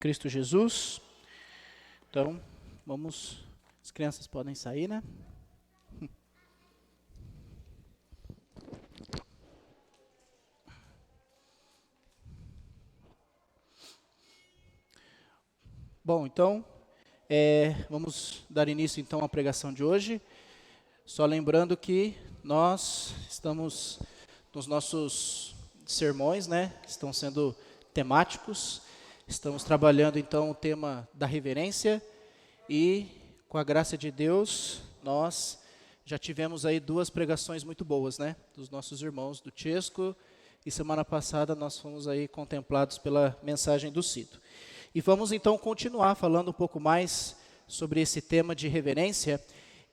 Cristo Jesus. Então, as crianças podem sair, né? Bom, então, vamos dar início então à pregação de hoje. Só lembrando que nós estamos nos nossos sermões, né? Estão sendo temáticos. Estamos trabalhando então o tema da reverência e, com a graça de Deus, nós já tivemos aí 2 pregações muito boas, né? Dos nossos irmãos do Chesco, e semana passada nós fomos aí contemplados pela mensagem do Cito. E vamos então continuar falando um pouco mais sobre esse tema de reverência.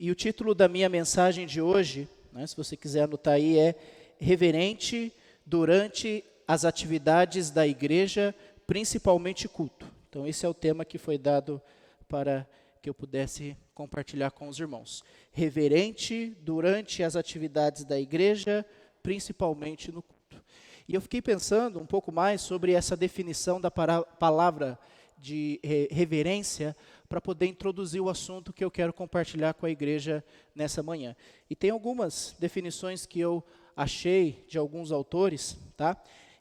E o título da minha mensagem de hoje, né, se você quiser anotar aí, é Reverente durante as atividades da igreja, principalmente culto. Então esse é o tema que foi dado para que eu pudesse compartilhar com os irmãos. Reverente durante as atividades da igreja, principalmente no culto. E eu fiquei pensando um pouco mais sobre essa definição da palavra de reverência para poder introduzir o assunto que eu quero compartilhar com a igreja nessa manhã. E tem algumas definições que eu achei de alguns autores, tá?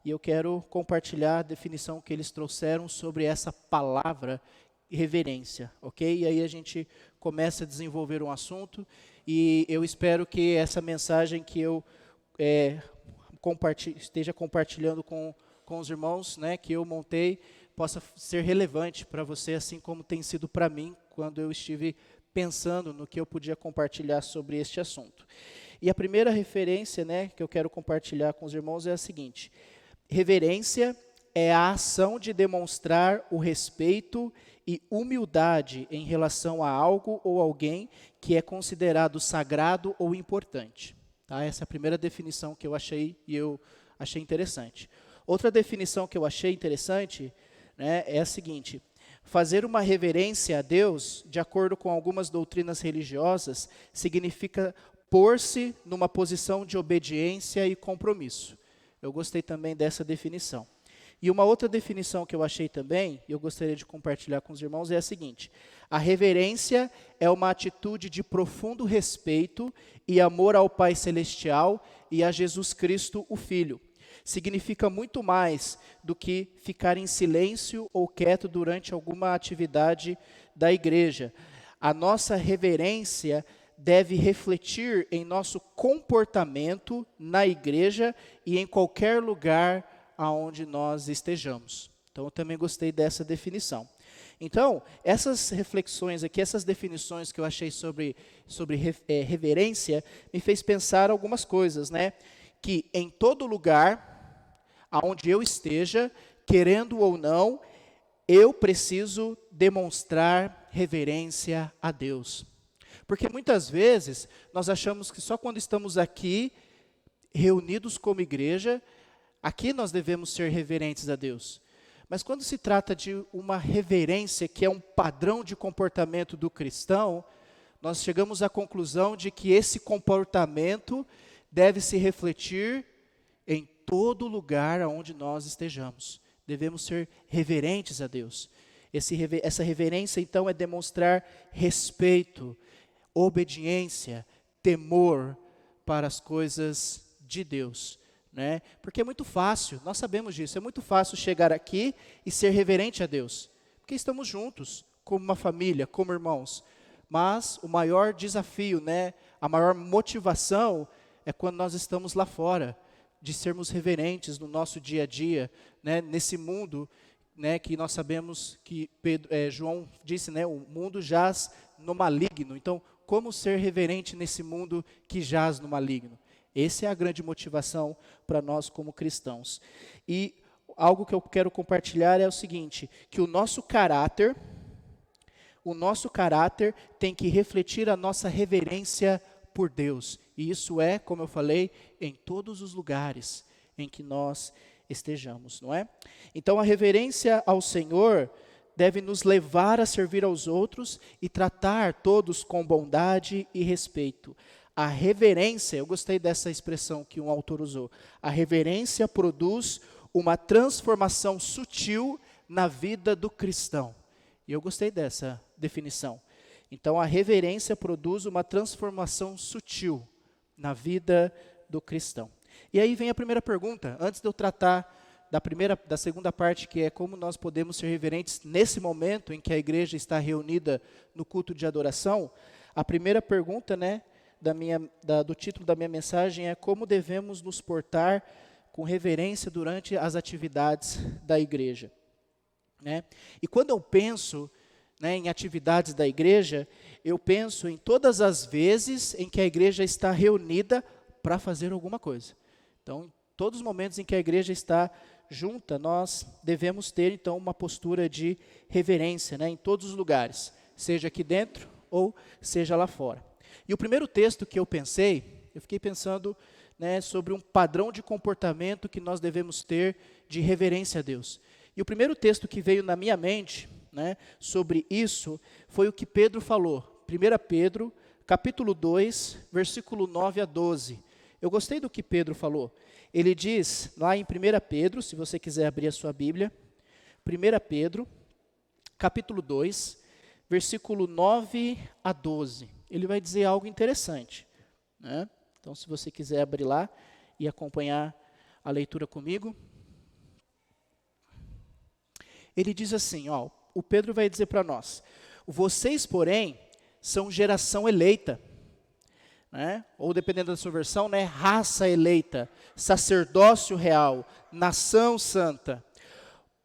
E eu quero compartilhar a definição que eles trouxeram sobre essa palavra reverência, ok? E aí a gente começa a desenvolver um assunto e eu espero que essa mensagem que eu esteja compartilhando com os irmãos, né, que eu montei, possa ser relevante para você, assim como tem sido para mim, quando eu estive pensando no que eu podia compartilhar sobre este assunto. E a primeira referência, né, que eu quero compartilhar com os irmãos é a seguinte: reverência é a ação de demonstrar o respeito e humildade em relação a algo ou alguém que é considerado sagrado ou importante. Tá? Essa é a primeira definição que eu achei interessante. Outra definição que eu achei interessante, né, é a seguinte: fazer uma reverência a Deus, de acordo com algumas doutrinas religiosas, significa pôr-se numa posição de obediência e compromisso. Eu gostei também dessa definição. E uma outra definição que eu achei também, e eu gostaria de compartilhar com os irmãos, é a seguinte: a reverência é uma atitude de profundo respeito e amor ao Pai Celestial e a Jesus Cristo, o Filho. Significa muito mais do que ficar em silêncio ou quieto durante alguma atividade da igreja. A nossa reverência deve refletir em nosso comportamento na igreja e em qualquer lugar aonde nós estejamos. Então, eu também gostei dessa definição. Então, essas reflexões aqui, essas definições que eu achei sobre reverência, me fez pensar algumas coisas, né? Que em todo lugar, aonde eu esteja, querendo ou não, eu preciso demonstrar reverência a Deus. Porque muitas vezes nós achamos que só quando estamos aqui, reunidos como igreja, aqui nós devemos ser reverentes a Deus. Mas quando se trata de uma reverência que é um padrão de comportamento do cristão, nós chegamos à conclusão de que esse comportamento deve se refletir em todo lugar onde nós estejamos. Devemos ser reverentes a Deus. Essa reverência, então, é demonstrar respeito, obediência, temor para as coisas de Deus, né? Porque é muito fácil, nós sabemos disso, é muito fácil chegar aqui e ser reverente a Deus, porque estamos juntos, como uma família, como irmãos. Mas o maior desafio, né, a maior motivação é quando nós estamos lá fora, de sermos reverentes no nosso dia a dia, né, nesse mundo, né, que nós sabemos que João disse, né, o mundo jaz no maligno. Então, como ser reverente nesse mundo que jaz no maligno? Essa é a grande motivação para nós como cristãos. E algo que eu quero compartilhar é o seguinte: que o nosso caráter tem que refletir a nossa reverência por Deus. E isso é, como eu falei, em todos os lugares em que nós estejamos, não é? Então, a reverência ao Senhor deve nos levar a servir aos outros e tratar todos com bondade e respeito. A reverência, eu gostei dessa expressão que um autor usou, a reverência produz uma transformação sutil na vida do cristão. E eu gostei dessa definição. Então, a reverência produz uma transformação sutil na vida do cristão. E aí vem a primeira pergunta, antes de eu tratar da segunda parte, que é como nós podemos ser reverentes nesse momento em que a igreja está reunida no culto de adoração. A primeira pergunta, né, do título da minha mensagem é como devemos nos portar com reverência durante as atividades da igreja. Né? E quando eu penso, né, em atividades da igreja, eu penso em todas as vezes em que a igreja está reunida para fazer alguma coisa. Então, em todos os momentos em que a igreja está junta, nós devemos ter, então, uma postura de reverência, né, em todos os lugares, seja aqui dentro ou seja lá fora. E o primeiro texto que eu fiquei pensando, né, sobre um padrão de comportamento que nós devemos ter de reverência a Deus. E o primeiro texto que veio na minha mente, né, sobre isso, foi o que Pedro falou. 1 Pedro, capítulo 2, versículo 9 a 12. Eu gostei do que Pedro falou. Ele diz, lá em 1 Pedro, se você quiser abrir a sua Bíblia, 1 Pedro, capítulo 2, versículo 9 a 12. Ele vai dizer algo interessante, né? Então, se você quiser abrir lá e acompanhar a leitura comigo. Ele diz assim, ó, o Pedro vai dizer para nós: vocês, porém, são geração eleita, né? Ou dependendo da sua versão, né, raça eleita, sacerdócio real, nação santa,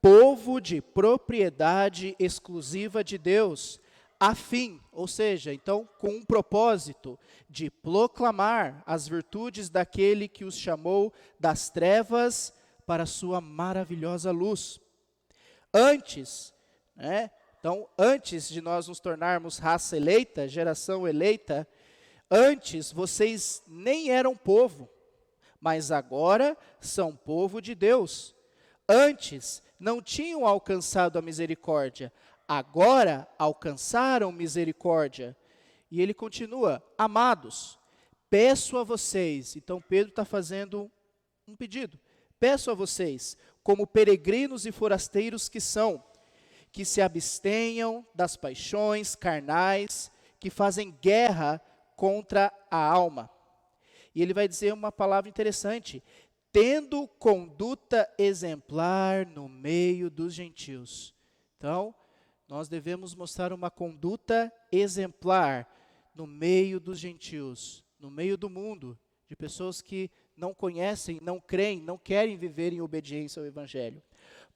povo de propriedade exclusiva de Deus, a fim, ou seja, então, com um propósito de proclamar as virtudes daquele que os chamou das trevas para a sua maravilhosa luz. Antes, né, então, antes de nós nos tornarmos raça eleita, geração eleita, antes vocês nem eram povo, mas agora são povo de Deus. Antes não tinham alcançado a misericórdia, agora alcançaram misericórdia. E ele continua, amados, peço a vocês, então Pedro está fazendo um pedido, peço a vocês, como peregrinos e forasteiros que são, que se abstenham das paixões carnais, que fazem guerra contra a alma. E ele vai dizer uma palavra interessante, tendo conduta exemplar no meio dos gentios. Então, nós devemos mostrar uma conduta exemplar no meio dos gentios, no meio do mundo, de pessoas que não conhecem, não creem, não querem viver em obediência ao Evangelho.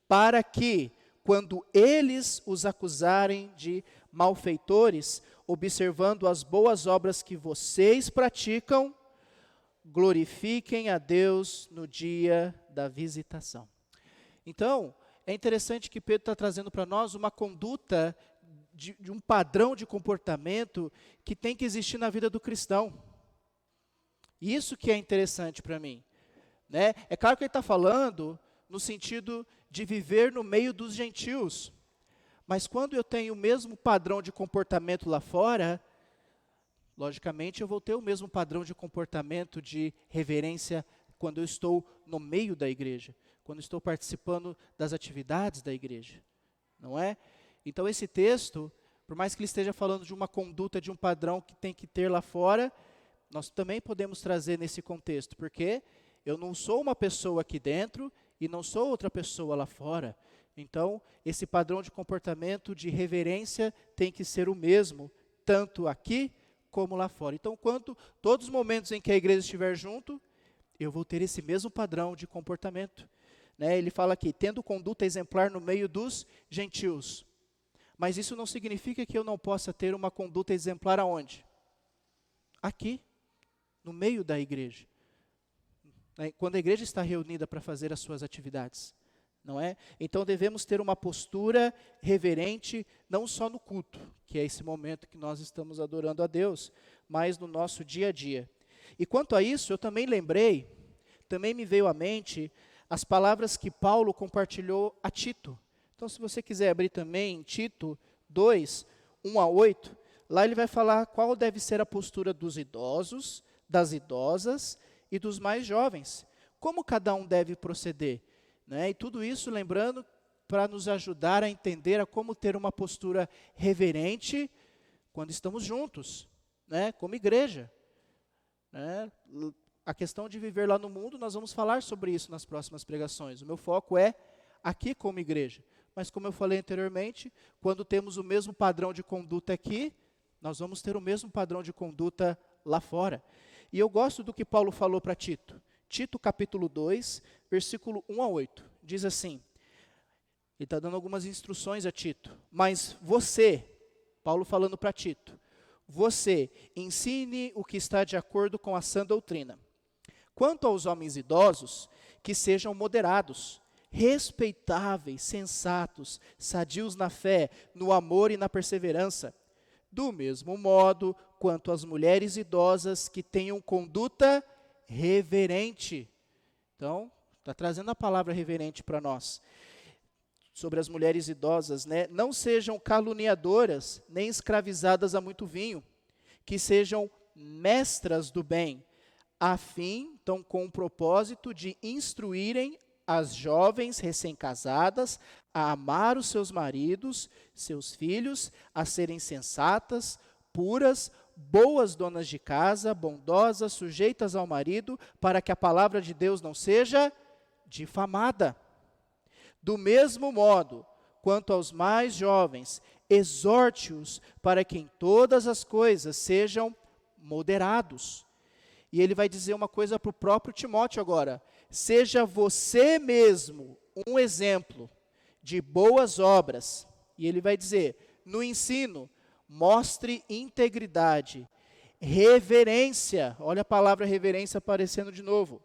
Para que, quando eles os acusarem de malfeitores, observando as boas obras que vocês praticam, glorifiquem a Deus no dia da visitação. Então, é interessante que Pedro está trazendo para nós uma conduta de um padrão de comportamento que tem que existir na vida do cristão. Isso que é interessante para mim, né? É claro que ele está falando no sentido de viver no meio dos gentios, mas quando eu tenho o mesmo padrão de comportamento lá fora, logicamente eu vou ter o mesmo padrão de comportamento de reverência quando eu estou no meio da igreja, quando estou participando das atividades da igreja, não é? Então esse texto, por mais que ele esteja falando de uma conduta, de um padrão que tem que ter lá fora, nós também podemos trazer nesse contexto, porque eu não sou uma pessoa aqui dentro e não sou outra pessoa lá fora. Então, esse padrão de comportamento, de reverência, tem que ser o mesmo, tanto aqui como lá fora. Então, todos os momentos em que a igreja estiver junto, eu vou ter esse mesmo padrão de comportamento. Né? Ele fala aqui, tendo conduta exemplar no meio dos gentios. Mas isso não significa que eu não possa ter uma conduta exemplar aonde? Aqui, no meio da igreja. Quando a igreja está reunida para fazer as suas atividades. Não é? Então devemos ter uma postura reverente, não só no culto, que é esse momento que nós estamos adorando a Deus, mas no nosso dia a dia. E quanto a isso, eu também me veio à mente as palavras que Paulo compartilhou a Tito. Então, se você quiser abrir também Tito 2, 1 a 8, lá ele vai falar qual deve ser a postura dos idosos, das idosas e dos mais jovens. Como cada um deve proceder. Né? E tudo isso lembrando para nos ajudar a entender a como ter uma postura reverente quando estamos juntos, né, como igreja. Né? A questão de viver lá no mundo, nós vamos falar sobre isso nas próximas pregações. O meu foco é aqui como igreja. Mas como eu falei anteriormente, quando temos o mesmo padrão de conduta aqui, nós vamos ter o mesmo padrão de conduta lá fora. E eu gosto do que Paulo falou para Tito. Tito capítulo 2, versículo 1 a 8. Diz assim, ele está dando algumas instruções a Tito. Mas você, Paulo falando para Tito, você ensine o que está de acordo com a sã doutrina. Quanto aos homens idosos, que sejam moderados, respeitáveis, sensatos, sadios na fé, no amor e na perseverança. Do mesmo modo, quanto às mulheres idosas, que tenham conduta reverente. Então, está trazendo a palavra reverente para nós. Sobre as mulheres idosas, né? Não sejam caluniadoras, nem escravizadas a muito vinho, que sejam mestras do bem, a fim, então, com o propósito de instruírem as jovens recém-casadas a amar os seus maridos, seus filhos, a serem sensatas, puras, boas donas de casa, bondosas, sujeitas ao marido, para que a palavra de Deus não seja difamada. Do mesmo modo, quanto aos mais jovens, exorte-os para que em todas as coisas sejam moderados. E ele vai dizer uma coisa para o próprio Timóteo agora. Seja você mesmo um exemplo de boas obras. E ele vai dizer, no ensino, mostre integridade, reverência. Olha a palavra reverência aparecendo de novo.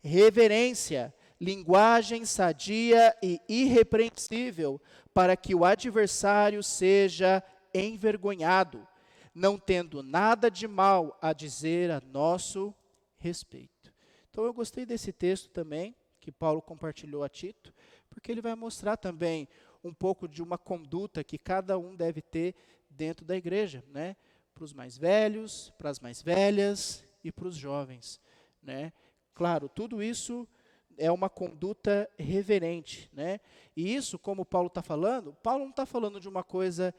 Reverência, linguagem sadia e irrepreensível, para que o adversário seja envergonhado, não tendo nada de mal a dizer a nosso respeito. Então eu gostei desse texto também, que Paulo compartilhou a Tito, porque ele vai mostrar também um pouco de uma conduta que cada um deve ter dentro da igreja, né? Para os mais velhos, para as mais velhas e para os jovens, né? Claro, tudo isso é uma conduta reverente, né? E isso, como Paulo está falando, Paulo não está falando de uma coisa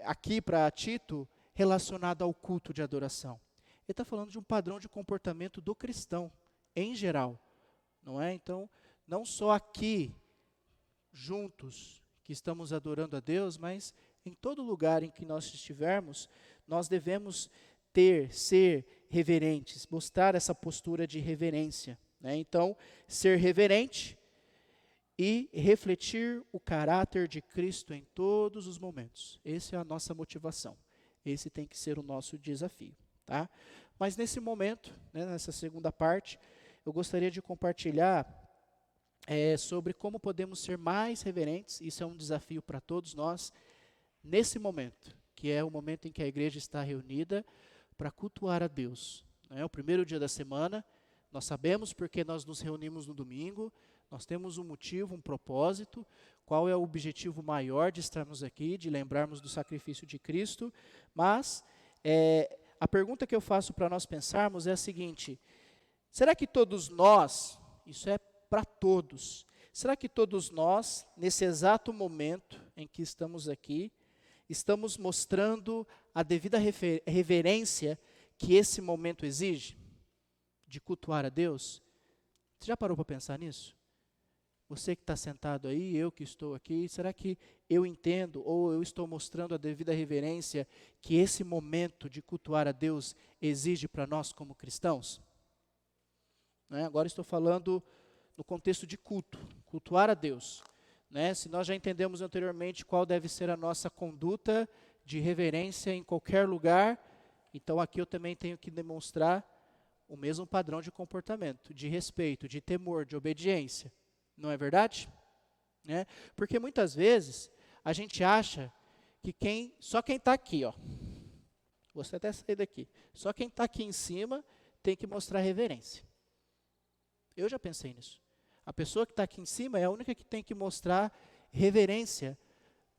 aqui para Tito relacionada ao culto de adoração. Ele está falando de um padrão de comportamento do cristão, em geral, não é? Então, não só aqui, juntos, que estamos adorando a Deus, mas em todo lugar em que nós estivermos, nós devemos ser reverentes, mostrar essa postura de reverência, né? Então, ser reverente e refletir o caráter de Cristo em todos os momentos. Essa é a nossa motivação. Esse tem que ser o nosso desafio, tá? Mas nesse momento, né, nessa segunda parte, eu gostaria de compartilhar sobre como podemos ser mais reverentes. Isso é um desafio para todos nós, nesse momento, que é o momento em que a igreja está reunida para cultuar a Deus. É o primeiro dia da semana, nós sabemos porque nós nos reunimos no domingo, nós temos um motivo, um propósito. Qual é o objetivo maior de estarmos aqui, de lembrarmos do sacrifício de Cristo? Mas a pergunta que eu faço para nós pensarmos é a seguinte: será que todos nós, isso é para todos, será que todos nós, nesse exato momento em que estamos aqui, estamos mostrando a devida reverência que esse momento exige, de cultuar a Deus? Você já parou para pensar nisso? Você que está sentado aí, eu que estou aqui, será que eu entendo ou eu estou mostrando a devida reverência que esse momento de cultuar a Deus exige para nós como cristãos? Né? Agora estou falando no contexto de culto, cultuar a Deus. Né? Se nós já entendemos anteriormente qual deve ser a nossa conduta de reverência em qualquer lugar, então aqui eu também tenho que demonstrar o mesmo padrão de comportamento, de respeito, de temor, de obediência. Não é verdade? Né? Porque muitas vezes a gente acha que só quem está aqui, ó, você até sair daqui, só quem está aqui em cima tem que mostrar reverência. Eu já pensei nisso. A pessoa que está aqui em cima é a única que tem que mostrar reverência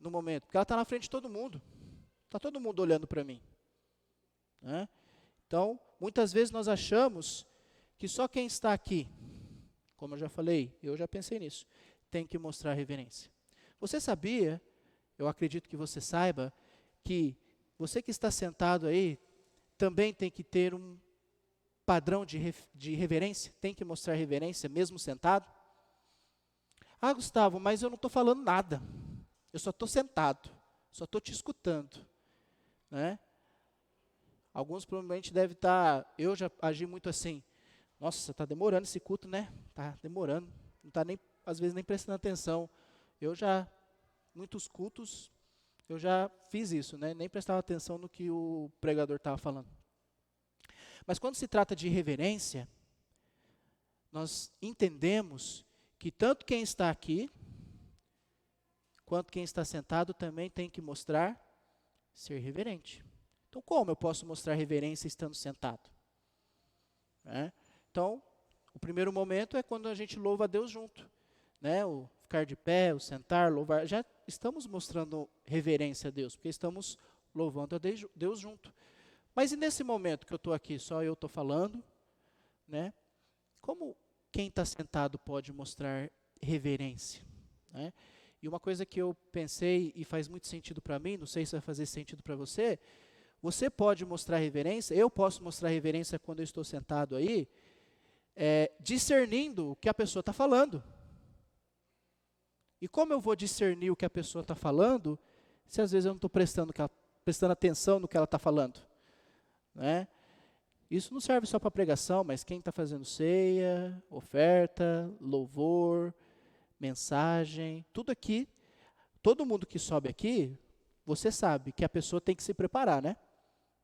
no momento, porque ela está na frente de todo mundo. Está todo mundo olhando para mim. Né? Então, muitas vezes nós achamos que só quem está aqui, como eu já falei, eu já pensei nisso, tem que mostrar reverência. Você sabia, eu acredito que você saiba, que você que está sentado aí também tem que ter um padrão de reverência, tem que mostrar reverência mesmo sentado? Ah, Gustavo, mas eu não estou falando nada, eu só estou sentado, só estou te escutando, né? Alguns provavelmente devem estar, eu já agi muito assim, nossa, está demorando esse culto, né? Está demorando, não está nem, às vezes nem prestando atenção. Muitos cultos, eu já fiz isso, né? Nem prestava atenção no que o pregador estava falando. Mas quando se trata de reverência, nós entendemos que tanto quem está aqui, quanto quem está sentado também tem que mostrar ser reverente. Então, como eu posso mostrar reverência estando sentado? Então, o primeiro momento é quando a gente louva a Deus junto. O ficar de pé, o sentar, louvar, já estamos mostrando reverência a Deus, porque estamos louvando a Deus junto. Mas e nesse momento que eu estou aqui, só eu estou falando, como quem está sentado pode mostrar reverência? E uma coisa que eu pensei e faz muito sentido para mim, não sei se vai fazer sentido para você, você pode mostrar reverência, eu posso mostrar reverência quando eu estou sentado aí, discernindo o que a pessoa está falando. E como eu vou discernir o que a pessoa está falando, se às vezes eu não estou prestando atenção no que ela está falando? Isso não serve só para pregação, mas quem está fazendo ceia, oferta, louvor, mensagem, tudo aqui, todo mundo que sobe aqui, você sabe que a pessoa tem que se preparar, né?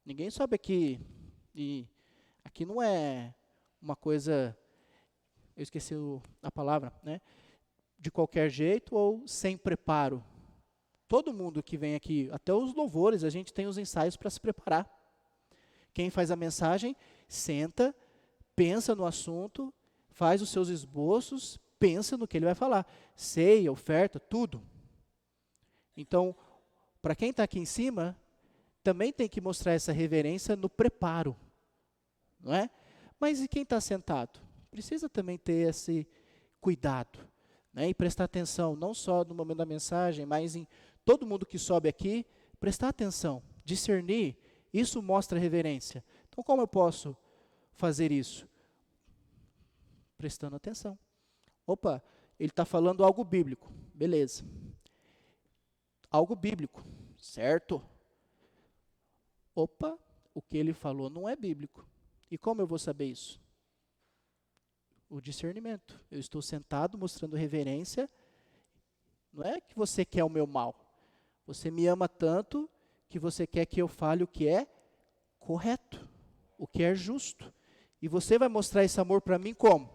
Ninguém sobe aqui, e aqui não é uma coisa, eu esqueci a palavra, de qualquer jeito ou sem preparo. Todo mundo que vem aqui, até os louvores, a gente tem os ensaios para se preparar. Quem faz a mensagem, senta, pensa no assunto, faz os seus esboços, pensa no que ele vai falar. Ceia, oferta, tudo. Então, para quem está aqui em cima, também tem que mostrar essa reverência no preparo. Não é? Mas e quem está sentado? Precisa também ter esse cuidado. E prestar atenção, não só no momento da mensagem, mas em todo mundo que sobe aqui, prestar atenção, discernir, isso mostra reverência. Então, como eu posso fazer isso? Prestando atenção. Opa, ele está falando algo bíblico, beleza. Algo bíblico, certo? Opa, o que ele falou não é bíblico. E como eu vou saber isso? O discernimento. Eu estou sentado mostrando reverência. Não é que você quer o meu mal. Você me ama tanto que você quer que eu fale o que é correto, o que é justo. E você vai mostrar esse amor para mim como?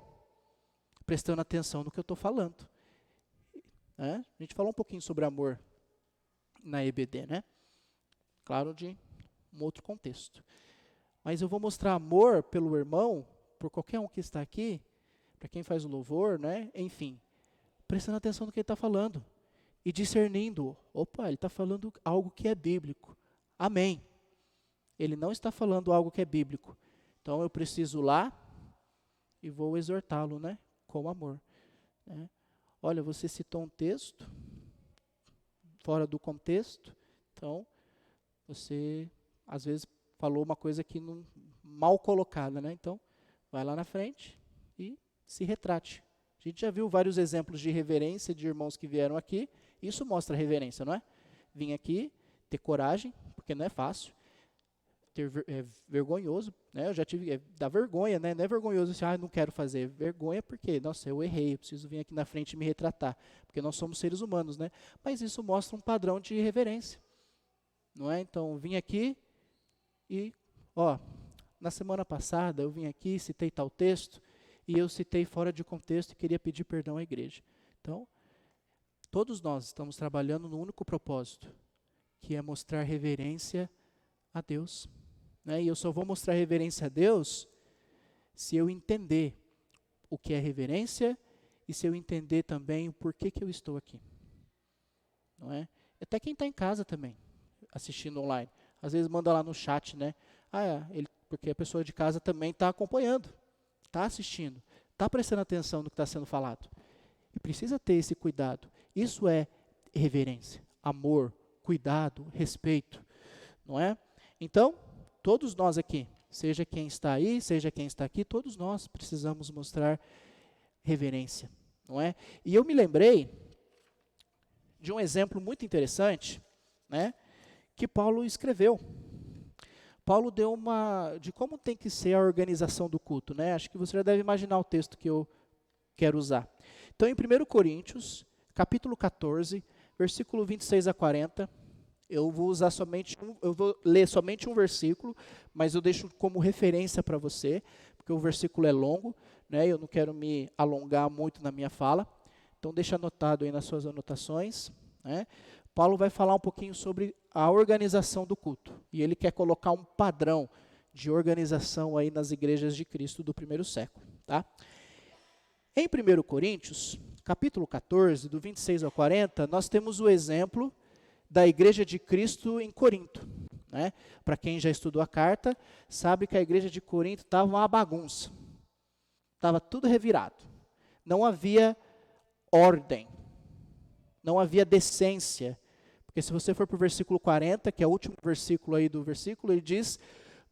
Prestando atenção no que eu estou falando. A gente falou um pouquinho sobre amor na EBD, Claro, de um outro contexto. Mas eu vou mostrar amor pelo irmão, por qualquer um que está aqui, para quem faz o louvor, enfim, prestando atenção no que ele está falando e discernindo. Opa, ele está falando algo que é bíblico. Amém. Ele não está falando algo que é bíblico. Então eu preciso ir lá e vou exortá-lo, com amor. Olha, você citou um texto fora do contexto, então você às vezes falou uma coisa que não, mal colocada, Então vai lá na frente e se retrate. A gente já viu vários exemplos de reverência de irmãos que vieram aqui. Isso mostra reverência, não é? Vir aqui, ter coragem, porque não é fácil. É vergonhoso, Eu já tive, dá vergonha, Não é vergonhoso assim, não quero fazer. Vergonha porque, nossa, eu errei, eu preciso vir aqui na frente e me retratar. Porque nós somos seres humanos, Mas isso mostra um padrão de reverência. Não é? Então, vim aqui e, na semana passada eu vim aqui, citei tal texto, e eu citei fora de contexto e queria pedir perdão à igreja. Então, todos nós estamos trabalhando no único propósito, que é mostrar reverência a Deus. E eu só vou mostrar reverência a Deus se eu entender o que é reverência e se eu entender também o porquê que eu estou aqui. Não é? Até quem está em casa também, assistindo online. Às vezes manda lá no chat, porque a pessoa de casa também está acompanhando, está assistindo, está prestando atenção no que está sendo falado. E precisa ter esse cuidado. Isso é reverência, amor, cuidado, respeito, não é? Então, todos nós aqui, seja quem está aí, seja quem está aqui, todos nós precisamos mostrar reverência, não é? E eu me lembrei de um exemplo muito interessante, né, que Paulo escreveu. Paulo deu de como tem que ser a organização do culto, né? Acho que você já deve imaginar o texto que eu quero usar. Então, em 1 Coríntios, capítulo 14, versículo 26 a 40, eu vou ler somente um versículo, mas eu deixo como referência para você, porque o versículo é longo, né? Eu não quero me alongar muito na minha fala. Então, deixa anotado aí nas suas anotações, né? Paulo vai falar um pouquinho sobre a organização do culto. E ele quer colocar um padrão de organização aí nas igrejas de Cristo do primeiro século. Tá? Em 1 Coríntios, capítulo 14, do 26 ao 40, nós temos o exemplo da igreja de Cristo em Corinto. Né? Para quem já estudou a carta, sabe que a igreja de Corinto estava uma bagunça. Estava tudo revirado. Não havia ordem. Não havia decência. Porque se você for para o versículo 40, que é o último versículo aí do versículo, ele diz,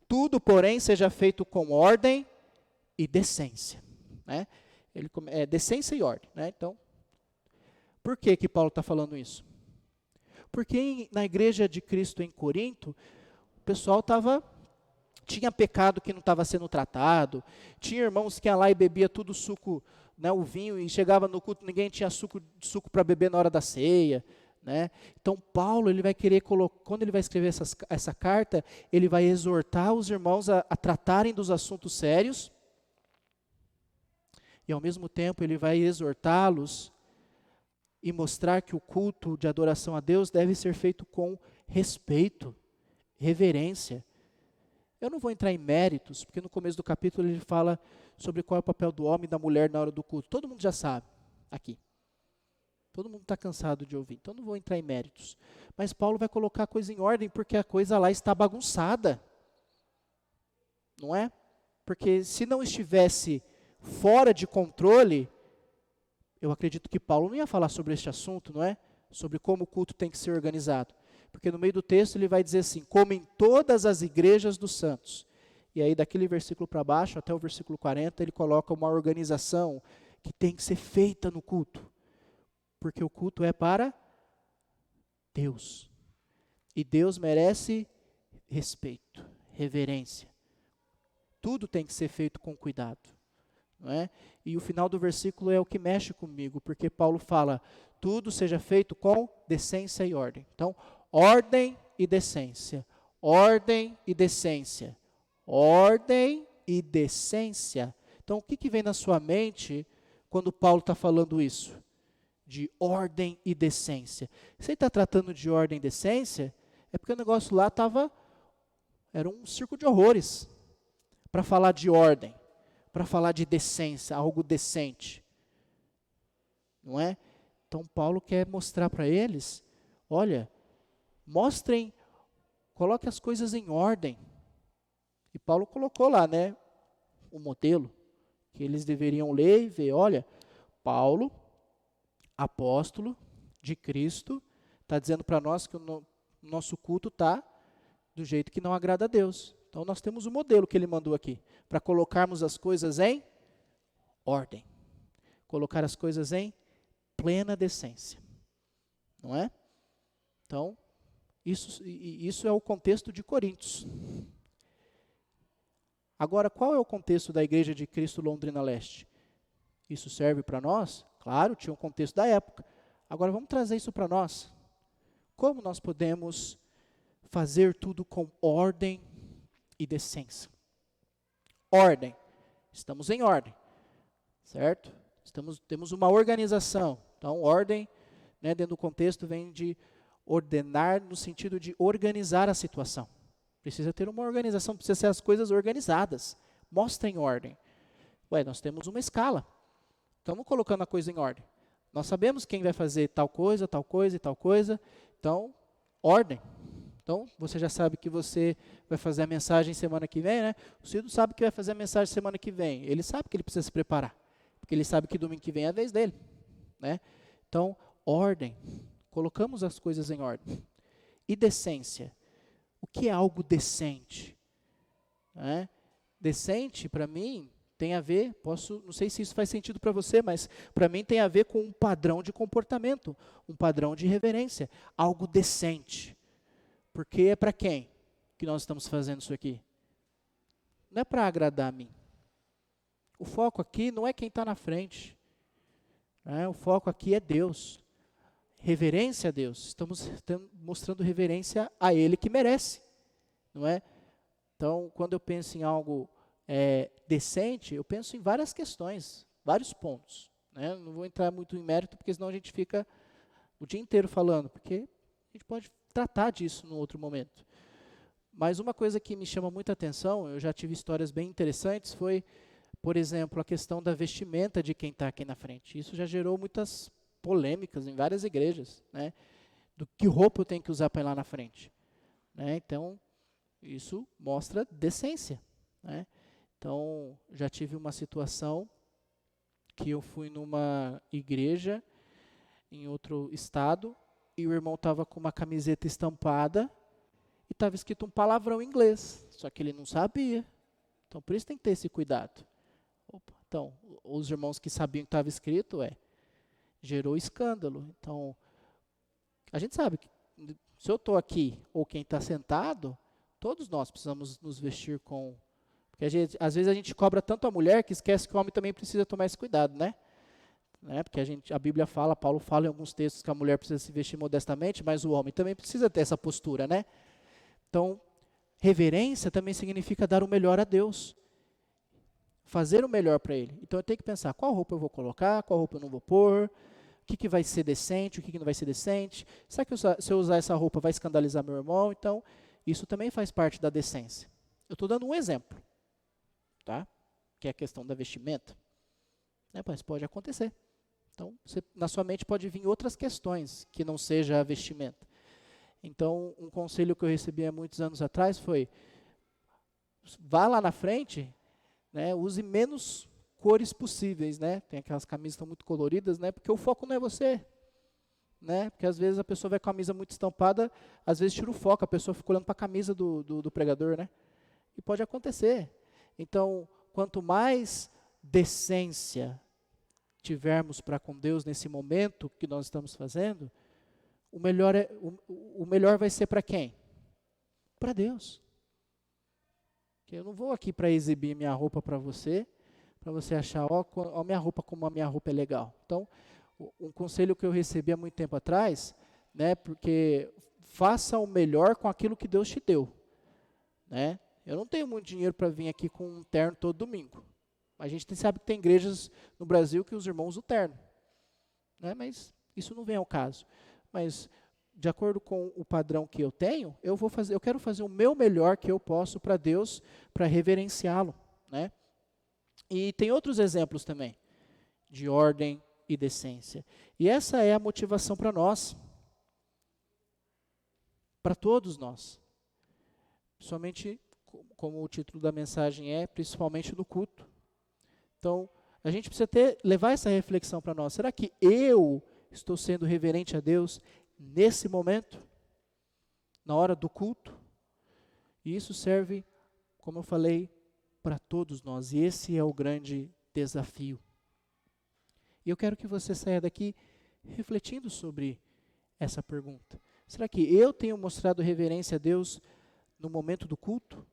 tudo, porém, seja feito com ordem e decência. Né? Decência e ordem. Né? Então, por que Paulo está falando isso? Porque na igreja de Cristo em Corinto, o pessoal tinha pecado que não estava sendo tratado, tinha irmãos que iam lá e bebia tudo suco, né, o vinho, e chegava no culto, ninguém tinha suco para beber na hora da ceia. Né? Então, Paulo, ele vai querer quando ele vai escrever essa carta, ele vai exortar os irmãos a tratarem dos assuntos sérios, e ao mesmo tempo ele vai exortá-los e mostrar que o culto de adoração a Deus deve ser feito com respeito, reverência. Eu não vou entrar em méritos, porque no começo do capítulo ele fala sobre qual é o papel do homem e da mulher na hora do culto. Todo mundo já sabe aqui. Todo mundo está cansado de ouvir, então não vou entrar em méritos. Mas Paulo vai colocar a coisa em ordem, porque a coisa lá está bagunçada. Não é? Porque se não estivesse fora de controle, eu acredito que Paulo não ia falar sobre este assunto, não é? Sobre como o culto tem que ser organizado. Porque no meio do texto ele vai dizer assim, como em todas as igrejas dos santos. E aí daquele versículo para baixo, até o versículo 40, ele coloca uma organização que tem que ser feita no culto. Porque o culto é para Deus. E Deus merece respeito, reverência. Tudo tem que ser feito com cuidado. Não é? E o final do versículo é o que mexe comigo, porque Paulo fala, tudo seja feito com decência e ordem. Então, ordem e decência. Ordem e decência. Ordem e decência. Então, o que vem na sua mente quando Paulo está falando isso? De ordem e decência. Se ele está tratando de ordem e decência, é porque o negócio lá era um circo de horrores, para falar de ordem, para falar de decência, algo decente. Não é? Então Paulo quer mostrar para eles, olha, coloque as coisas em ordem. E Paulo colocou lá, né, o modelo, que eles deveriam ler e ver, olha, Paulo, apóstolo de Cristo, está dizendo para nós que o nosso culto está do jeito que não agrada a Deus. Então nós temos o modelo que ele mandou aqui, para colocarmos as coisas em ordem. Colocar as coisas em plena decência. Não é? Então, isso é o contexto de Coríntios. Agora, qual é o contexto da Igreja de Cristo Londrina Leste? Isso serve para nós? Claro, tinha um contexto da época. Agora vamos trazer isso para nós. Como nós podemos fazer tudo com ordem e decência? Ordem. Estamos em ordem, certo? Temos uma organização. Então, ordem, né, dentro do contexto, vem de ordenar no sentido de organizar a situação. Precisa ter uma organização, precisa ser as coisas organizadas. Mostrem ordem. Nós temos uma escala. Estamos colocando a coisa em ordem. Nós sabemos quem vai fazer tal coisa e tal coisa. Então, ordem. Então, você já sabe que você vai fazer a mensagem semana que vem, né? O Cido sabe que vai fazer a mensagem semana que vem. Ele sabe que ele precisa se preparar. Porque ele sabe que domingo que vem é a vez dele. Né? Então, ordem. colocamos as coisas em ordem. E decência? O que é algo decente? Decente, para mim, tem a ver, não sei se isso faz sentido para você, mas para mim tem a ver com um padrão de comportamento, um padrão de reverência, algo decente. Porque é para quem que nós estamos fazendo isso aqui? Não é para agradar a mim. O foco aqui não é quem está na frente. O foco aqui é Deus. Reverência a Deus. Estamos mostrando reverência a Ele que merece. Não é? Então, quando eu penso em algo decente, eu penso em várias questões, vários pontos. Não vou entrar muito em mérito, porque senão a gente fica o dia inteiro falando, porque a gente pode tratar disso num outro momento. Mas uma coisa que me chama muita atenção, eu já tive histórias bem interessantes, foi, por exemplo, a questão da vestimenta de quem está aqui na frente. Isso já gerou muitas polêmicas em várias igrejas, do que roupa eu tenho que usar para ir lá na frente. Então, isso mostra decência. Então, já tive uma situação que eu fui numa igreja em outro estado e o irmão estava com uma camiseta estampada e estava escrito um palavrão em inglês, só que ele não sabia. Então, por isso tem que ter esse cuidado. Então, os irmãos que sabiam que estava escrito, gerou escândalo. Então, a gente sabe que se eu estou aqui ou quem está sentado, todos nós precisamos nos vestir com... Porque às vezes a gente cobra tanto a mulher que esquece que o homem também precisa tomar esse cuidado, Porque a Bíblia fala, Paulo fala em alguns textos que a mulher precisa se vestir modestamente, mas o homem também precisa ter essa postura, Então, reverência também significa dar o melhor a Deus. Fazer o melhor para Ele. Então eu tenho que pensar, qual roupa eu vou colocar, qual roupa eu não vou pôr, o que vai ser decente, o que não vai ser decente. Será que se eu usar essa roupa vai escandalizar meu irmão? Então, isso também faz parte da decência. Eu estou dando um exemplo, que é a questão da vestimenta. Mas pode acontecer. Então, na sua mente pode vir outras questões que não seja a vestimenta. Então, um conselho que eu recebi há muitos anos atrás foi, vá lá na frente, use menos cores possíveis, Tem aquelas camisas que estão muito coloridas, Porque o foco não é você, Porque às vezes a pessoa vai com a camisa muito estampada, às vezes tira o foco, a pessoa fica olhando para a camisa do pregador, E pode acontecer. Então, quanto mais decência tivermos para com Deus nesse momento que nós estamos fazendo, o melhor vai ser para quem? Para Deus. Que eu não vou aqui para exibir minha roupa para você achar, ó minha roupa, como a minha roupa é legal. Então, um conselho que eu recebi há muito tempo atrás, porque faça o melhor com aquilo que Deus te deu. Eu não tenho muito dinheiro para vir aqui com um terno todo domingo. A gente sabe que tem igrejas no Brasil que os irmãos usam terno. Mas isso não vem ao caso. Mas, de acordo com o padrão que eu tenho, eu quero fazer o meu melhor que eu posso para Deus, para reverenciá-lo. E tem outros exemplos também, de ordem e decência. E essa é a motivação para nós, para todos nós. Somente, como o título da mensagem principalmente no culto. Então, a gente precisa levar essa reflexão para nós. Será que eu estou sendo reverente a Deus nesse momento, na hora do culto? E isso serve, como eu falei, para todos nós. E esse é o grande desafio. E eu quero que você saia daqui refletindo sobre essa pergunta. Será que eu tenho mostrado reverência a Deus no momento do culto?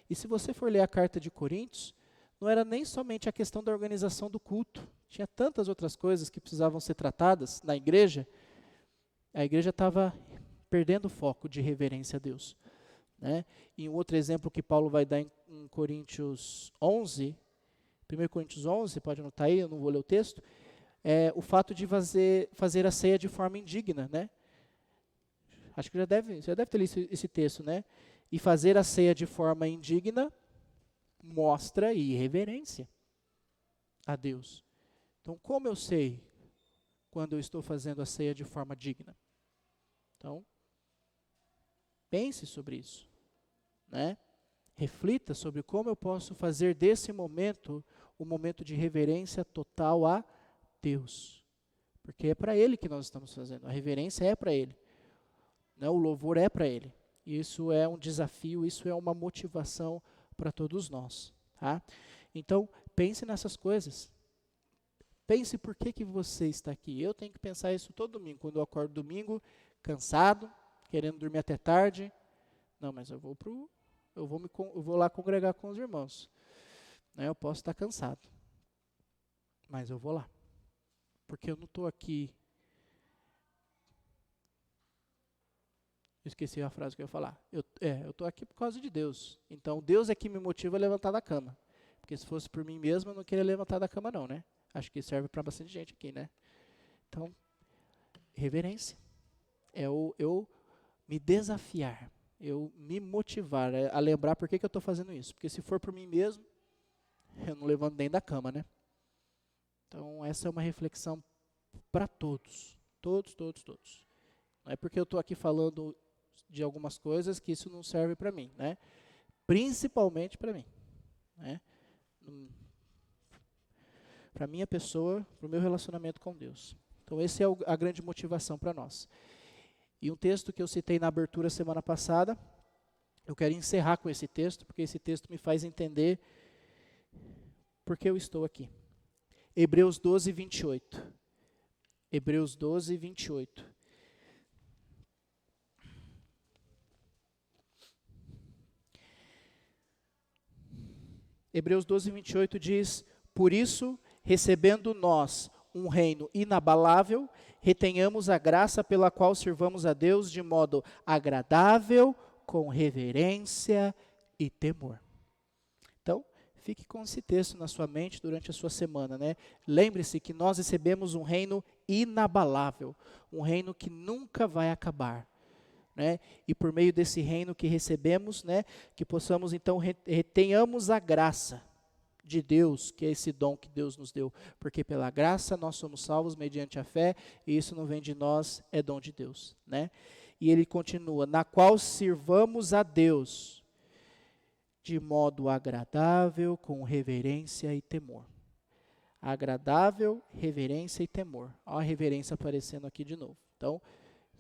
E se você for ler a carta de Coríntios, não era nem somente a questão da organização do culto. Tinha tantas outras coisas que precisavam ser tratadas na igreja. A igreja estava perdendo o foco de reverência a Deus. E um outro exemplo que Paulo vai dar em Coríntios 11, 1 Coríntios 11, pode anotar aí, eu não vou ler o texto, é o fato de fazer a ceia de forma indigna. Acho que já deve ter lido esse texto. E fazer a ceia de forma indigna mostra irreverência a Deus. Então, como eu sei quando eu estou fazendo a ceia de forma digna? Então, pense sobre isso, Reflita sobre como eu posso fazer desse momento um momento de reverência total a Deus. Porque é para Ele que nós estamos fazendo. A reverência é para Ele. Né? O louvor é para Ele. Isso é um desafio, isso é uma motivação para todos nós. Tá? Então, pense nessas coisas. Pense por que você está aqui. Eu tenho que pensar isso todo domingo. Quando eu acordo domingo, cansado, querendo dormir até tarde. Não, mas eu vou lá congregar com os irmãos. Né? Eu posso estar cansado. Mas eu vou lá. Porque eu não estou aqui. Eu esqueci a frase que eu ia falar. Eu estou aqui por causa de Deus. Então, Deus é que me motiva a levantar da cama. Porque se fosse por mim mesmo, eu não queria levantar da cama não, né? Acho que serve para bastante gente aqui, né? Então, reverência. É eu me desafiar. Eu me motivar a lembrar por que eu estou fazendo isso. Porque se for por mim mesmo, eu não levanto nem da cama, né? Então, essa é uma reflexão para todos. Todos. Não é porque eu estou aqui falando de algumas coisas que isso não serve para mim, né? Principalmente para mim, né? Para a minha pessoa, para o meu relacionamento com Deus. Então, essa é a grande motivação para nós. E um texto que eu citei na abertura semana passada, eu quero encerrar com esse texto, porque esse texto me faz entender por que eu estou aqui. Hebreus 12, 28. Hebreus 12, 28. Hebreus 12, 28 diz: por isso, recebendo nós um reino inabalável, retenhamos a graça pela qual sirvamos a Deus de modo agradável, com reverência e temor. Então, fique com esse texto na sua mente durante a sua semana, né? Lembre-se que nós recebemos um reino inabalável, um reino que nunca vai acabar. Né? E por meio desse reino que recebemos, né, que possamos então retenhamos a graça de Deus, que é esse dom que Deus nos deu, porque pela graça nós somos salvos mediante a fé, e isso não vem de nós, é dom de Deus, né? E ele continua, na qual sirvamos a Deus de modo agradável, com reverência e temor. Agradável, reverência e temor. Olha a reverência aparecendo aqui de novo. Então,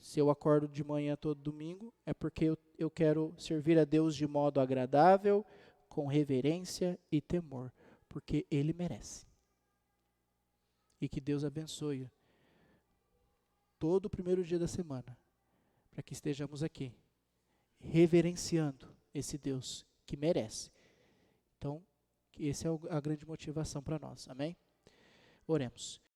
se eu acordo de manhã todo domingo, é porque eu quero servir a Deus de modo agradável, com reverência e temor, porque Ele merece. E que Deus abençoe todo o primeiro dia da semana, para que estejamos aqui, reverenciando esse Deus que merece. Então, essa é a grande motivação para nós, amém? Oremos.